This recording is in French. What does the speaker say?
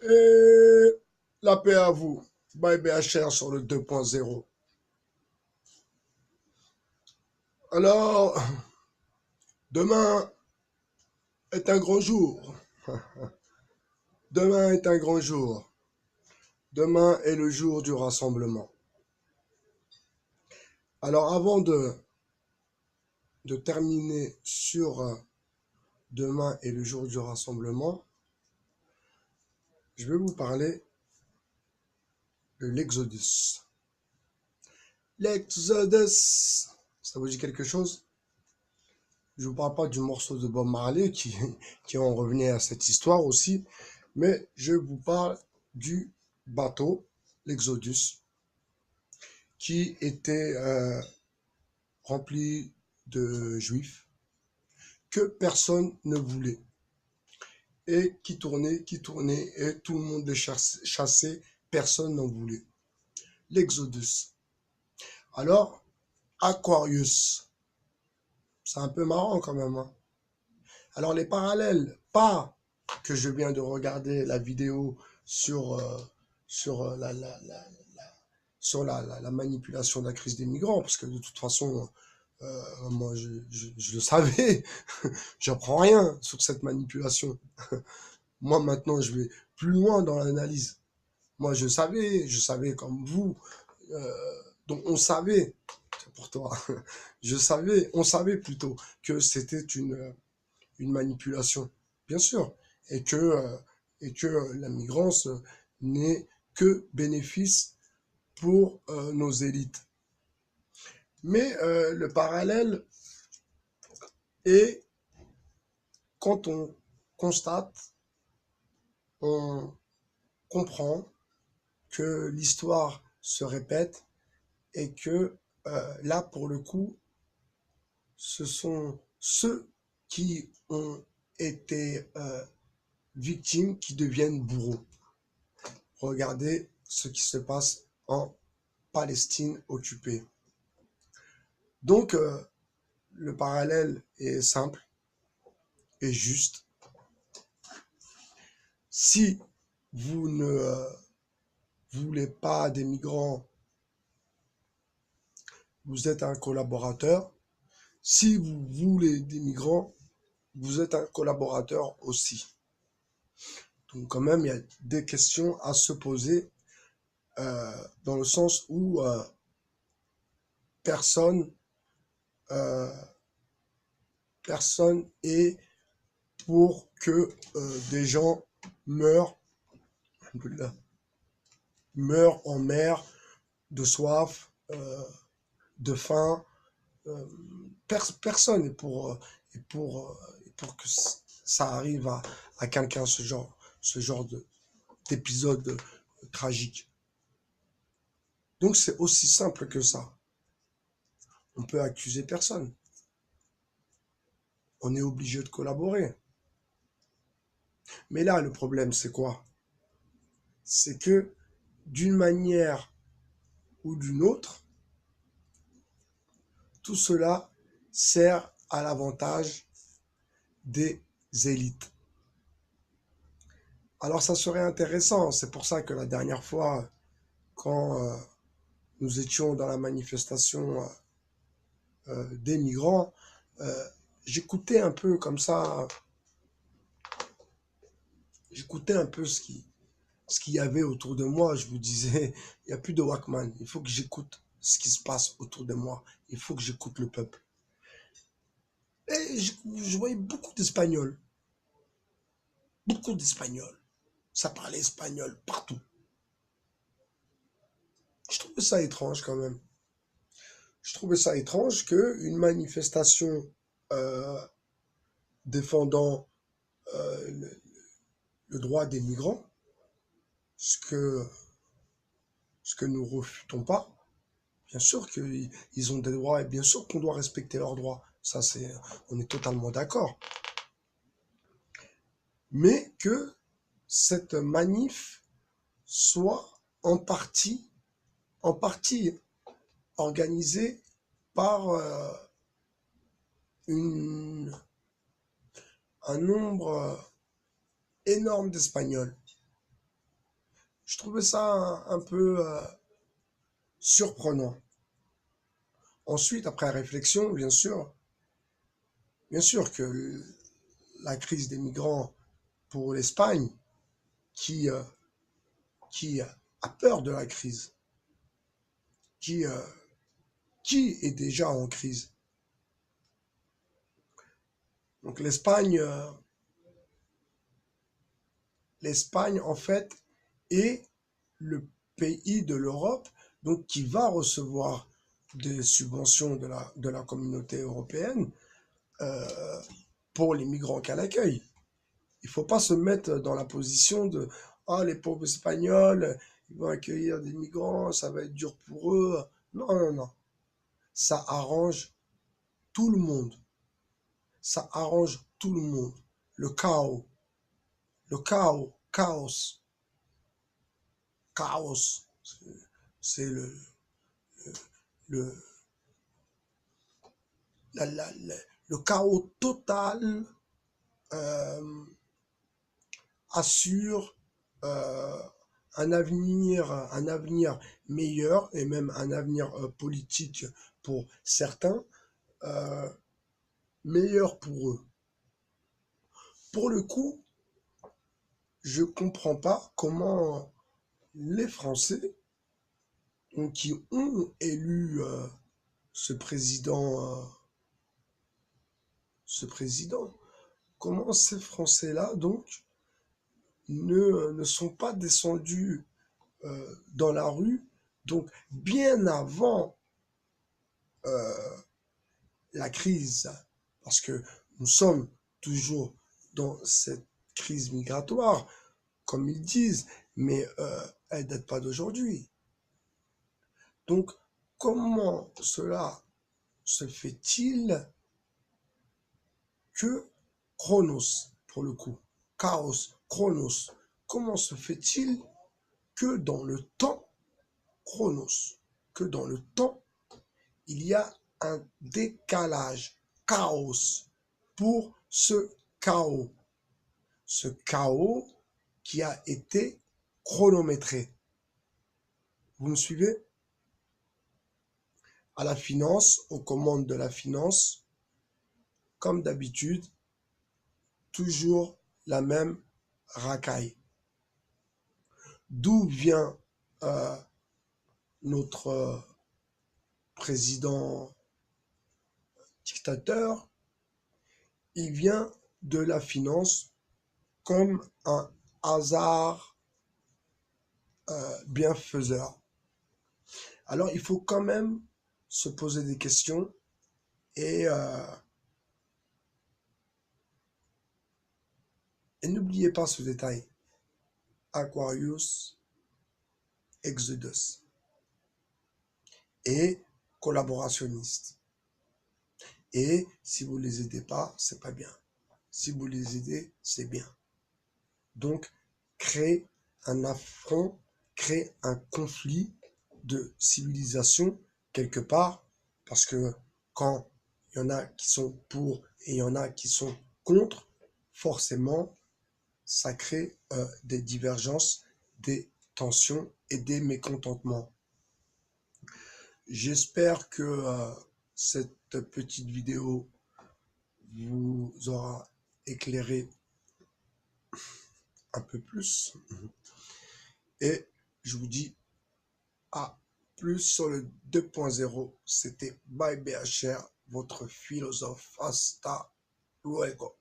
Et la paix à vous. Bye BHR sur le 2.0. Alors, demain est un grand jour. Demain est un grand jour. Demain est le jour du rassemblement. Alors, avant de terminer sur demain est le jour du rassemblement, je vais vous parler de l'Exodus. L'Exodus, ça vous dit quelque chose? Je vous parle pas du morceau de Bob Marley qui en revenait à cette histoire aussi, mais je vous parle du bateau, l'Exodus, qui était rempli de juifs que personne ne voulait et qui tournait et tout le monde les chassait, personne n'en voulait. L'Exodus. Alors, Aquarius, c'est un peu marrant quand même, hein. Alors les parallèles, pas que je viens de regarder la vidéo sur, sur, sur la manipulation de la crise des migrants, parce que de toute façon, moi je le savais, j'apprends rien sur cette manipulation. Moi maintenant je vais plus loin dans l'analyse. Moi je savais comme vous, euh, donc on savait, c'est pour toi, on savait plutôt que c'était une manipulation, bien sûr, et et que la migrance n'est que bénéfice pour nos élites. Mais le parallèle est quand on constate, on comprend que l'histoire se répète et que là, pour le coup, ce sont ceux qui ont été victimes qui deviennent bourreaux. Regardez ce qui se passe en Palestine occupée. Donc, le parallèle est simple et juste. Si vous ne voulez pas des migrants, vous êtes un collaborateur. Si vous voulez des migrants, vous êtes un collaborateur aussi. Donc quand même, il y a des questions à se poser dans le sens où personne, euh, personne est pour que des gens meurent, meurent en mer, de soif, de faim. Personne est pour que ça arrive à quelqu'un, ce genre d'épisode tragique. Donc c'est aussi simple que ça. On peut accuser personne. On est obligé de collaborer. Mais là, le problème, c'est quoi? C'est que d'une manière ou d'une autre, tout cela sert à l'avantage des élites. Alors ça serait intéressant, c'est pour ça que la dernière fois, quand nous étions dans la manifestation des migrants, euh, j'écoutais un peu comme ça, j'écoutais un peu ce qu'il y avait autour de moi. Je vous disais, il n'y a plus de Walkman, il faut que j'écoute ce qui se passe autour de moi, il faut que j'écoute le peuple. Et je voyais beaucoup d'Espagnols. Ça parlait espagnol partout. Je trouvais ça étrange quand même. Je trouvais ça étrange qu'une manifestation euh, défendant le droit des migrants, ce que, ce que nous refutons pas, bien sûr qu'ils ont des droits et bien sûr qu'on doit respecter leurs droits. Ça, on est totalement d'accord. Mais que cette manif soit en partie organisée par une, un nombre énorme d'Espagnols. Je trouvais ça un peu surprenant. Ensuite, après réflexion, bien sûr que la crise des migrants pour l'Espagne, qui, euh, qui a peur de la crise, qui, euh, qui est déjà en crise. Donc l'Espagne en fait est le pays de l'Europe donc qui va recevoir des subventions de la communauté européenne euh, pour les migrants qu'elle accueille. Il ne faut pas se mettre dans la position de ah, les pauvres Espagnols, ils vont accueillir des migrants, ça va être dur pour eux. Non, non, non. Ça arrange tout le monde. Ça arrange tout le monde. Le chaos, chaos, chaos. C'est le, le chaos total euh, assure euh, un avenir meilleur et même un avenir politique pour certains, euh, meilleur pour eux. Pour le coup, je comprends pas comment les Français qui ont élu ce président, comment ces Français-là donc ne sont pas descendus dans la rue, donc bien avant la crise, parce que nous sommes toujours dans cette crise migratoire, comme ils disent, mais elle ne date pas d'aujourd'hui. Donc, comment cela se fait-il que Chronos, pour le coup, Chaos, Chronos, comment se fait-il que dans le temps, Chronos, que dans le temps, il y a un décalage, chaos, pour ce chaos qui a été chronométré. Vous me suivez? À la finance, aux commandes de la finance, comme d'habitude, toujours la même racaille. D'où vient notre président dictateur? Il vient de la finance comme un hasard bienfaiseur. Alors il faut quand même se poser des questions et n'oubliez pas ce détail. Aquarius, Exodus et collaborationniste. Et si vous les aidez pas, c'est pas bien. Si vous les aidez, c'est bien. Donc, créer un affront, créer un conflit de civilisation quelque part, parce que quand il y en a qui sont pour et il y en a qui sont contre, forcément, ça crée des divergences, des tensions et des mécontentements. J'espère que cette petite vidéo vous aura éclairé un peu plus. Et je vous dis à plus sur le 2.0. C'était Bye BHR, votre philosophe. Hasta luego.